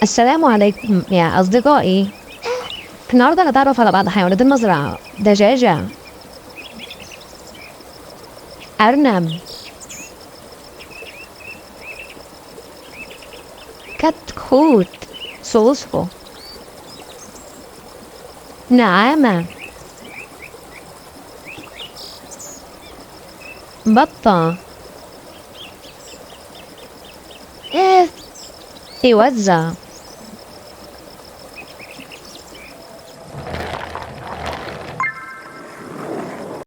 السلام عليكم يا أصدقائي. النهاردة نتعرف على بعض حيوانات المزرعة: دجاجة، أرنب، كتكوت، صوصو، نعامة، بطة، إيه، وزة،